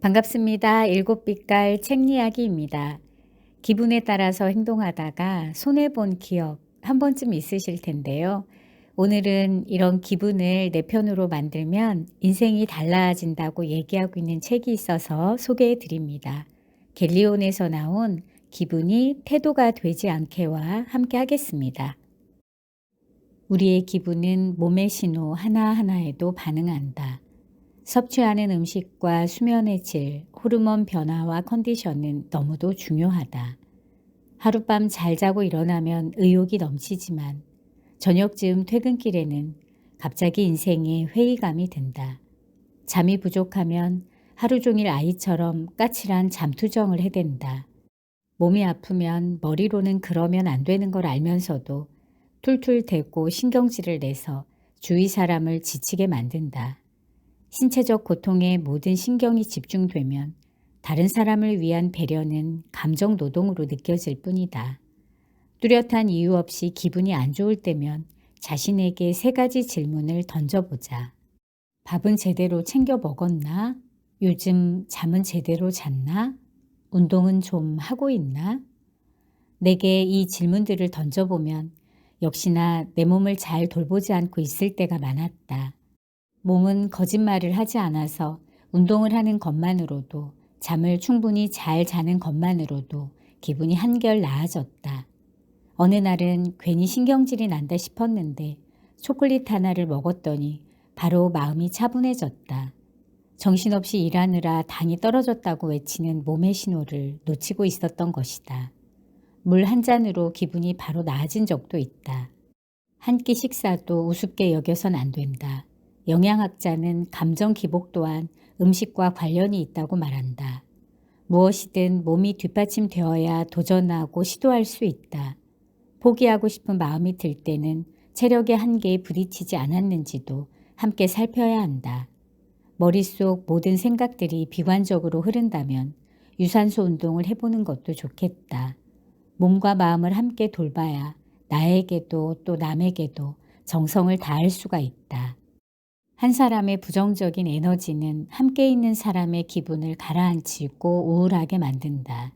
반갑습니다. 일곱빛깔 책 이야기입니다. 기분에 따라서 행동하다가 손해본 기억 한 번쯤 있으실 텐데요. 오늘은 이런 기분을 내 편으로 만들면 인생이 달라진다고 얘기하고 있는 책이 있어서 소개해 드립니다. 갤리온에서 나온 기분이 태도가 되지 않게와 함께 하겠습니다. 우리의 기분은 몸의 신호 하나하나에도 반응한다. 섭취하는 음식과 수면의 질, 호르몬 변화와 컨디션은 너무도 중요하다. 하룻밤 잘 자고 일어나면 의욕이 넘치지만 저녁쯤 퇴근길에는 갑자기 인생에 회의감이 든다. 잠이 부족하면 하루 종일 아이처럼 까칠한 잠투정을 해댄다. 몸이 아프면 머리로는 그러면 안 되는 걸 알면서도 툴툴 대고 신경질을 내서 주위 사람을 지치게 만든다. 신체적 고통에 모든 신경이 집중되면 다른 사람을 위한 배려는 감정 노동으로 느껴질 뿐이다. 뚜렷한 이유 없이 기분이 안 좋을 때면 자신에게 세 가지 질문을 던져보자. 밥은 제대로 챙겨 먹었나? 요즘 잠은 제대로 잤나? 운동은 좀 하고 있나? 내게 이 질문들을 던져보면 역시나 내 몸을 잘 돌보지 않고 있을 때가 많았다. 몸은 거짓말을 하지 않아서 운동을 하는 것만으로도 잠을 충분히 잘 자는 것만으로도 기분이 한결 나아졌다. 어느 날은 괜히 신경질이 난다 싶었는데 초콜릿 하나를 먹었더니 바로 마음이 차분해졌다. 정신없이 일하느라 당이 떨어졌다고 외치는 몸의 신호를 놓치고 있었던 것이다. 물 한 잔으로 기분이 바로 나아진 적도 있다. 한 끼 식사도 우습게 여겨선 안 된다. 영양학자는 감정 기복 또한 음식과 관련이 있다고 말한다. 무엇이든 몸이 뒷받침되어야 도전하고 시도할 수 있다. 포기하고 싶은 마음이 들 때는 체력의 한계에 부딪히지 않았는지도 함께 살펴야 한다. 머릿속 모든 생각들이 비관적으로 흐른다면 유산소 운동을 해보는 것도 좋겠다. 몸과 마음을 함께 돌봐야 나에게도 또 남에게도 정성을 다할 수가 있다. 한 사람의 부정적인 에너지는 함께 있는 사람의 기분을 가라앉히고 우울하게 만든다.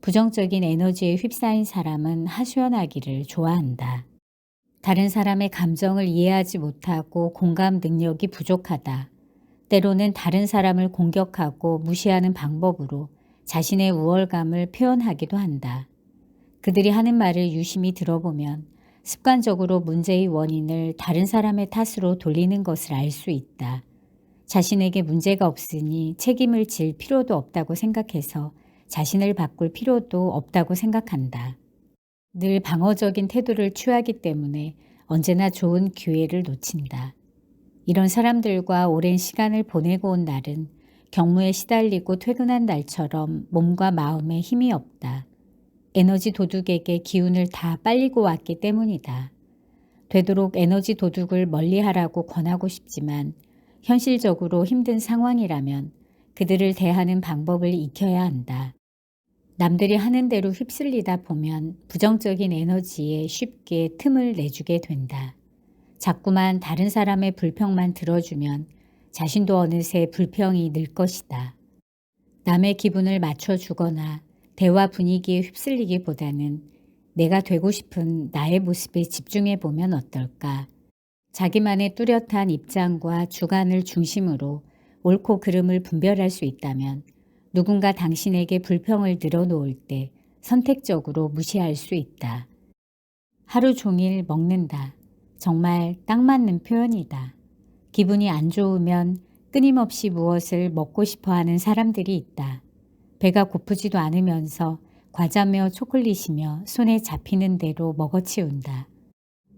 부정적인 에너지에 휩싸인 사람은 하소연하기를 좋아한다. 다른 사람의 감정을 이해하지 못하고 공감 능력이 부족하다. 때로는 다른 사람을 공격하고 무시하는 방법으로 자신의 우월감을 표현하기도 한다. 그들이 하는 말을 유심히 들어보면 습관적으로 문제의 원인을 다른 사람의 탓으로 돌리는 것을 알 수 있다. 자신에게 문제가 없으니 책임을 질 필요도 없다고 생각해서 자신을 바꿀 필요도 없다고 생각한다. 늘 방어적인 태도를 취하기 때문에 언제나 좋은 기회를 놓친다. 이런 사람들과 오랜 시간을 보내고 온 날은 경무에 시달리고 퇴근한 날처럼 몸과 마음에 힘이 없다. 에너지 도둑에게 기운을 다 빨리고 왔기 때문이다. 되도록 에너지 도둑을 멀리하라고 권하고 싶지만 현실적으로 힘든 상황이라면 그들을 대하는 방법을 익혀야 한다. 남들이 하는 대로 휩쓸리다 보면 부정적인 에너지에 쉽게 틈을 내주게 된다. 자꾸만 다른 사람의 불평만 들어주면 자신도 어느새 불평이 늘 것이다. 남의 기분을 맞춰주거나 대화 분위기에 휩쓸리기보다는 내가 되고 싶은 나의 모습에 집중해 보면 어떨까? 자기만의 뚜렷한 입장과 주관을 중심으로 옳고 그름을 분별할 수 있다면 누군가 당신에게 불평을 늘어놓을 때 선택적으로 무시할 수 있다. 하루 종일 먹는다. 정말 딱 맞는 표현이다. 기분이 안 좋으면 끊임없이 무엇을 먹고 싶어 하는 사람들이 있다. 배가 고프지도 않으면서 과자며 초콜릿이며 손에 잡히는 대로 먹어치운다.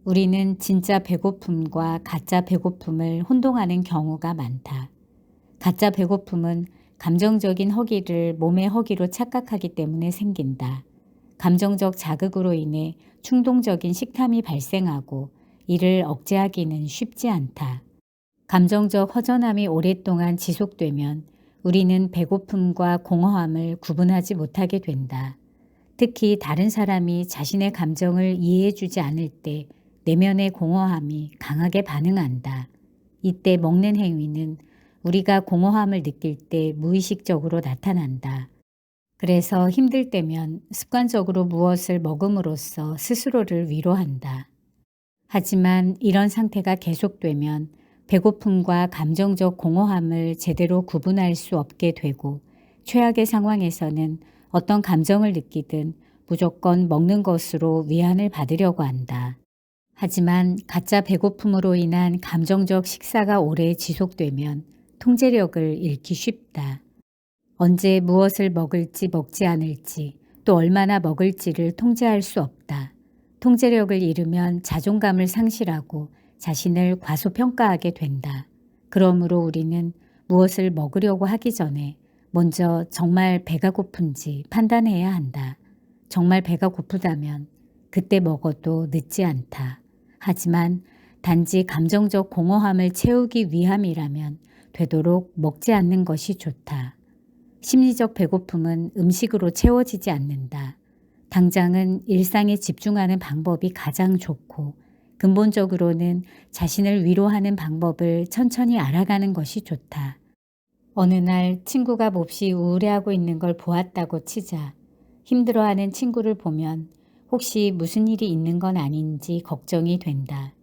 우리는 진짜 배고픔과 가짜 배고픔을 혼동하는 경우가 많다. 가짜 배고픔은 감정적인 허기를 몸의 허기로 착각하기 때문에 생긴다. 감정적 자극으로 인해 충동적인 식탐이 발생하고 이를 억제하기는 쉽지 않다. 감정적 허전함이 오랫동안 지속되면 우리는 배고픔과 공허함을 구분하지 못하게 된다. 특히 다른 사람이 자신의 감정을 이해해주지 않을 때 내면의 공허함이 강하게 반응한다. 이때 먹는 행위는 우리가 공허함을 느낄 때 무의식적으로 나타난다. 그래서 힘들 때면 습관적으로 무엇을 먹음으로써 스스로를 위로한다. 하지만 이런 상태가 계속되면 배고픔과 감정적 공허함을 제대로 구분할 수 없게 되고 최악의 상황에서는 어떤 감정을 느끼든 무조건 먹는 것으로 위안을 받으려고 한다. 하지만 가짜 배고픔으로 인한 감정적 식사가 오래 지속되면 통제력을 잃기 쉽다. 언제 무엇을 먹을지 먹지 않을지 또 얼마나 먹을지를 통제할 수 없다. 통제력을 잃으면 자존감을 상실하고 자신을 과소평가하게 된다. 그러므로 우리는 무엇을 먹으려고 하기 전에 먼저 정말 배가 고픈지 판단해야 한다. 정말 배가 고프다면 그때 먹어도 늦지 않다. 하지만 단지 감정적 공허함을 채우기 위함이라면 되도록 먹지 않는 것이 좋다. 심리적 배고픔은 음식으로 채워지지 않는다. 당장은 일상에 집중하는 방법이 가장 좋고 근본적으로는 자신을 위로하는 방법을 천천히 알아가는 것이 좋다. 어느 날 친구가 몹시 우울해하고 있는 걸 보았다고 치자. 힘들어하는 친구를 보면 혹시 무슨 일이 있는 건 아닌지 걱정이 된다.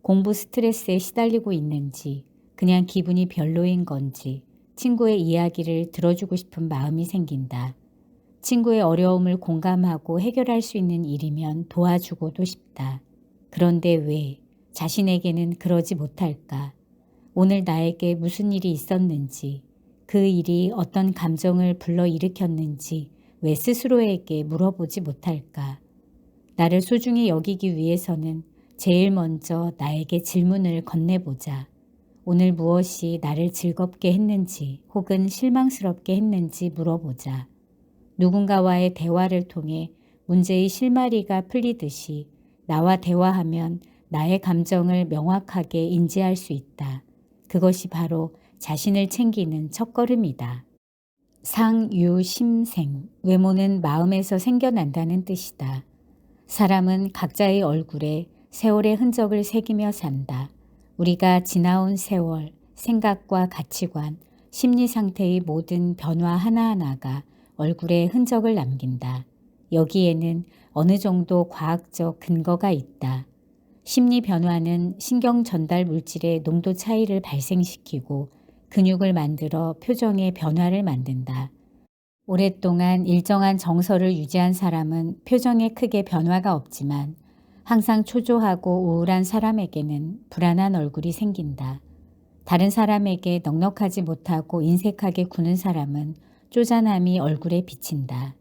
공부 스트레스에 시달리고 있는지 그냥 기분이 별로인 건지 친구의 이야기를 들어주고 싶은 마음이 생긴다. 친구의 어려움을 공감하고 해결할 수 있는 일이면 도와주고도 싶다. 그런데 왜 자신에게는 그러지 못할까? 오늘 나에게 무슨 일이 있었는지, 그 일이 어떤 감정을 불러일으켰는지 왜 스스로에게 물어보지 못할까? 나를 소중히 여기기 위해서는 제일 먼저 나에게 질문을 건네보자. 오늘 무엇이 나를 즐겁게 했는지 혹은 실망스럽게 했는지 물어보자. 누군가와의 대화를 통해 문제의 실마리가 풀리듯이 나와 대화하면 나의 감정을 명확하게 인지할 수 있다. 그것이 바로 자신을 챙기는 첫걸음이다. 상유심생, 외모는 마음에서 생겨난다는 뜻이다. 사람은 각자의 얼굴에 세월의 흔적을 새기며 산다. 우리가 지나온 세월, 생각과 가치관, 심리 상태의 모든 변화 하나하나가 얼굴에 흔적을 남긴다. 여기에는 어느 정도 과학적 근거가 있다. 심리 변화는 신경 전달 물질의 농도 차이를 발생시키고 근육을 만들어 표정의 변화를 만든다. 오랫동안 일정한 정서를 유지한 사람은 표정에 크게 변화가 없지만 항상 초조하고 우울한 사람에게는 불안한 얼굴이 생긴다. 다른 사람에게 넉넉하지 못하고 인색하게 구는 사람은 쪼잔함이 얼굴에 비친다.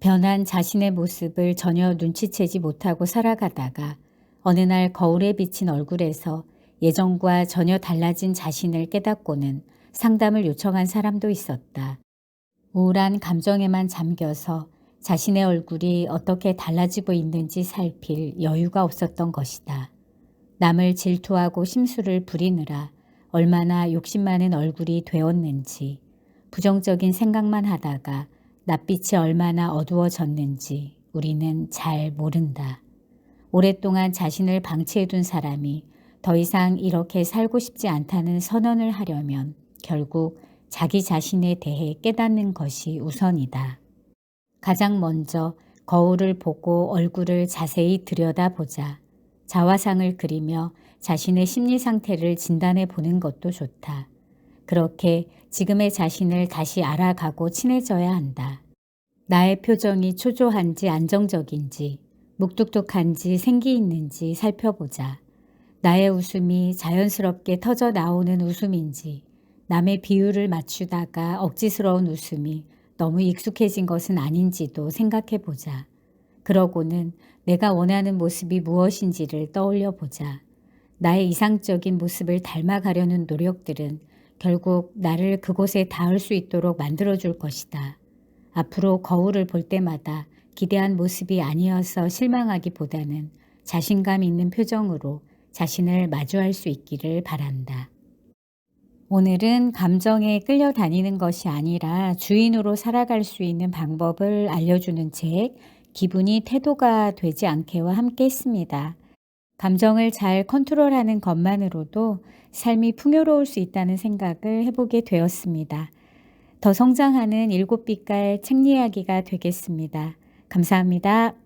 변한 자신의 모습을 전혀 눈치채지 못하고 살아가다가 어느 날 거울에 비친 얼굴에서 예전과 전혀 달라진 자신을 깨닫고는 상담을 요청한 사람도 있었다. 우울한 감정에만 잠겨서 자신의 얼굴이 어떻게 달라지고 있는지 살필 여유가 없었던 것이다. 남을 질투하고 심술을 부리느라 얼마나 욕심 많은 얼굴이 되었는지, 부정적인 생각만 하다가 낯빛이 얼마나 어두워졌는지 우리는 잘 모른다. 오랫동안 자신을 방치해둔 사람이 더 이상 이렇게 살고 싶지 않다는 선언을 하려면 결국 자기 자신에 대해 깨닫는 것이 우선이다. 가장 먼저 거울을 보고 얼굴을 자세히 들여다보자. 자화상을 그리며 자신의 심리 상태를 진단해 보는 것도 좋다. 그렇게 지금의 자신을 다시 알아가고 친해져야 한다. 나의 표정이 초조한지 안정적인지, 묵뚝뚝한지 생기 있는지 살펴보자. 나의 웃음이 자연스럽게 터져 나오는 웃음인지, 남의 비율을 맞추다가 억지스러운 웃음이 너무 익숙해진 것은 아닌지도 생각해 보자. 그러고는 내가 원하는 모습이 무엇인지를 떠올려 보자. 나의 이상적인 모습을 닮아가려는 노력들은 결국 나를 그곳에 닿을 수 있도록 만들어줄 것이다. 앞으로 거울을 볼 때마다 기대한 모습이 아니어서 실망하기보다는 자신감 있는 표정으로 자신을 마주할 수 있기를 바란다. 오늘은 감정에 끌려다니는 것이 아니라 주인으로 살아갈 수 있는 방법을 알려주는 책, 기분이 태도가 되지 않게와 함께 했습니다. 감정을 잘 컨트롤하는 것만으로도 삶이 풍요로울 수 있다는 생각을 해보게 되었습니다. 더 성장하는 일곱 빛깔 책 이야기가 되겠습니다. 감사합니다.